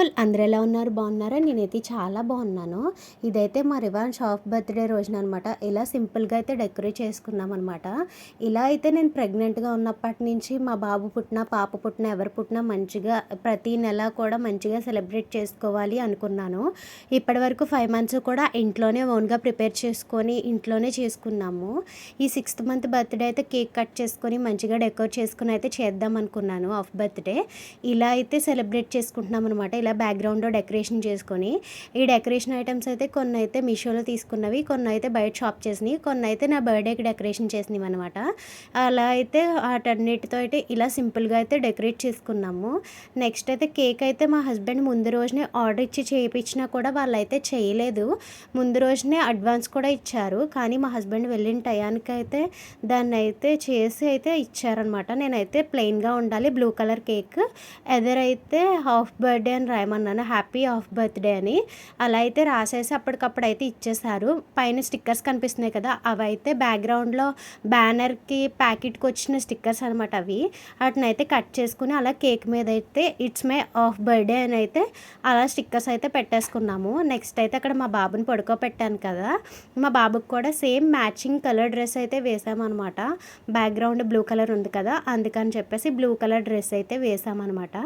All అందరూ ఎలా ఉన్నారు? బాగున్నారా? నేనైతే చాలా బాగున్నాను. ఇదైతే మా రివాన్ షాప్ బర్త్డే రోజున అనమాట. ఇలా సింపుల్గా అయితే డెకరేట్ చేసుకున్నాం అనమాట. ఇలా అయితే నేను ప్రెగ్నెంట్గా ఉన్నప్పటి నుంచి మా బాబు పుట్టినా పాప పుట్టినా ఎవరు పుట్టినా మంచిగా ప్రతి నెల కూడా మంచిగా సెలబ్రేట్ చేసుకోవాలి అనుకున్నాను. ఇప్పటి వరకు 5 మంత్స్ కూడా ఇంట్లోనే ఓన్గా ప్రిపేర్ చేసుకొని ఇంట్లోనే చేసుకున్నాము. ఈ 6th మంత్ బర్త్డే అయితే కేక్ కట్ చేసుకొని మంచిగా డెకరేట్ చేసుకుని అయితే చేద్దాం అనుకున్నాను ఆఫ్ బర్త్డే. ఇలా అయితే సెలబ్రేట్ చేసుకుంటున్నాం అనమాట. ఇలా బ్యాక్గ్రౌండ్లో డెకరేషన్ చేసుకొని ఈ డెకరేషన్ ఐటమ్స్ అయితే కొన్ని అయితే మీషోలో తీసుకున్నవి, కొన్ని అయితే బయట షాప్ చేసినవి, కొన్ని అయితే నా బర్త్డేకి డెకరేషన్ చేసినవి అనమాట. అలా అయితే వాటన్నిటితో అయితే ఇలా సింపుల్గా అయితే డెకరేట్ చేసుకున్నాము. నెక్స్ట్ అయితే కేక్ అయితే మా హస్బెండ్ ముందు రోజునే ఆర్డర్ ఇచ్చి చేయించినా కూడా వాళ్ళైతే చేయలేదు. ముందు రోజునే అడ్వాన్స్ కూడా ఇచ్చారు. కానీ మా హస్బెండ్ వెళ్ళిన టయానికి అయితే దాన్ని అయితే చేసి అయితే ఇచ్చారనమాట. నేనైతే ప్లెయిన్గా ఉండాలి బ్లూ కలర్ కేక్, ఎదురైతే హాఫ్ బర్త్డే అని రాయమన్నాను, హ్యాపీ హాఫ్ బర్త్డే అని. అలా అయితే రాసేసి అప్పటికప్పుడు అయితే ఇచ్చేసారు. పైన స్టిక్కర్స్ కనిపిస్తున్నాయి కదా, అవి అయితే బ్యాక్గ్రౌండ్లో బ్యానర్కి ప్యాకెట్కి వచ్చిన స్టిక్కర్స్ అనమాట. అవి వాటిని అయితే కట్ చేసుకుని అలా కేక్ మీద అయితే ఇట్స్ మై హాఫ్ బర్త్డే అని అయితే అలా స్టిక్కర్స్ అయితే పెట్టేసుకున్నాము. నెక్స్ట్ అయితే అక్కడ మా బాబుని పడుకోబెట్టాను కదా, మా బాబుకి కూడా సేమ్ మ్యాచింగ్ కలర్ డ్రెస్ అయితే వేసామన్నమాట. బ్యాక్గ్రౌండ్ బ్లూ కలర్ ఉంది కదా, అందుకని చెప్పేసి బ్లూ కలర్ డ్రెస్ అయితే వేసామన్నమాట.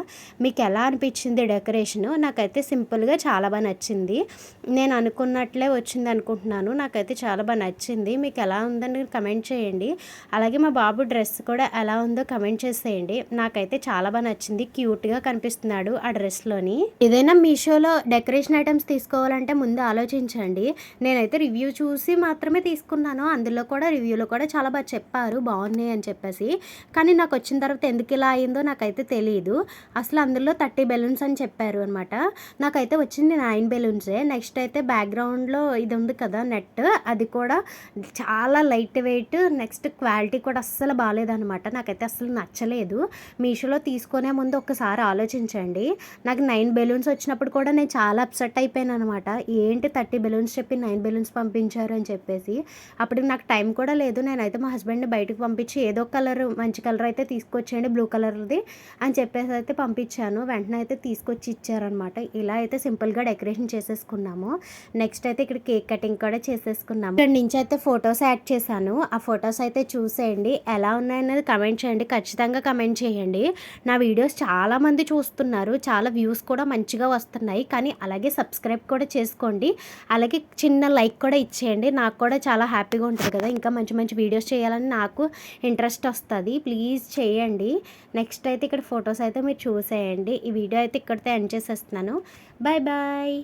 మీకు ఎలా అనిపించింది డెకరేషన్? నాకైతే సింపుల్గా చాలా బాగా నచ్చింది. నేను అనుకున్నట్లే వచ్చింది అనుకుంటున్నాను. నాకైతే చాలా బాగా నచ్చింది. మీకు ఎలా ఉందని కమెంట్ చేయండి. అలాగే మా బాబు డ్రెస్ కూడా ఎలా ఉందో కమెంట్ చేసేయండి. నాకైతే చాలా బాగా నచ్చింది. క్యూట్గా కనిపిస్తున్నాడు ఆ డ్రెస్లోని. ఏదైనా మీషోలో డెకరేషన్ ఐటమ్స్ తీసుకోవాలంటే ముందు ఆలోచించండి. నేనైతే రివ్యూ చూసి మాత్రమే తీసుకున్నాను. అందులో కూడా రివ్యూలో కూడా చాలా బాగా చెప్పారు బాగున్నాయి అని చెప్పేసి. కానీ నాకు వచ్చిన తర్వాత ఎందుకు ఇలా అయిందో నాకైతే తెలియదు. అసలు అందులో 30 బెలూన్స్ అని చెప్పారు అనమాట. నాకైతే వచ్చింది 9 బెలూన్సే. నెక్స్ట్ అయితే బ్యాక్గ్రౌండ్లో ఇది ఉంది కదా నెట్, అది కూడా చాలా లైట్ వెయిట్. నెక్స్ట్ క్వాలిటీ కూడా అస్సలు బాగాలేదనమాట. నాకైతే అస్సలు నచ్చలేదు. మీషోలో తీసుకునే ముందు ఒకసారి ఆలోచించండి. నాకు 9 బెలూన్స్ వచ్చినప్పుడు కూడా నేను చాలా అప్సెట్ అయిపోయాను అనమాట. ఏంటి 30 బెలూన్స్ చెప్పి 9 బెలూన్స్ పంపించారు అని చెప్పేసి. అప్పటికి నాకు టైం కూడా లేదు. నేనైతే మా హస్బెండ్ని బయటకు పంపించి ఏదో కలర్ మంచి కలర్ అయితే తీసుకొచ్చేయండి బ్లూ కలర్ది అని చెప్పేసి అయితే పంపించాను. వెంటనే అయితే తీసుకొచ్చి ఇచ్చారనమాట. ఇలా అయితే సింపుల్గా డెకరేషన్ చేసేసుకున్నాము. నెక్స్ట్ అయితే ఇక్కడ కేక్ కటింగ్ కూడా చేసేసుకున్నాము. ఇక్కడ నుంచి అయితే ఫొటోస్ యాడ్ చేశాను. ఆ ఫొటోస్ అయితే చూసేయండి, ఎలా ఉన్నాయనేది కమెంట్ చేయండి. ఖచ్చితంగా కమెంట్ చేయండి. నా వీడియోస్ చాలామంది చూస్తున్నారు, చాలా వ్యూస్ కూడా మంచిగా వస్తున్నాయి. కానీ అలాగే సబ్స్క్రైబ్ కూడా చేసుకోండి. అలాగే చిన్న లైక్ కూడా ఇచ్చేయండి. నాకు కూడా చాలా హ్యాపీగా ఉంటుంది కదా, ఇంకా మంచి మంచి వీడియోస్ చేయాలని నాకు ఇంట్రెస్ట్ వస్తుంది. ప్లీజ్ చేయండి. నెక్స్ట్ అయితే ఇక్కడ ఫొటోస్ అయితే మీరు చూసేయండి. ఈ వీడియో అయితే ఇక్కడితో ఎండ్ చేసేస్తున్నాను. Bye bye.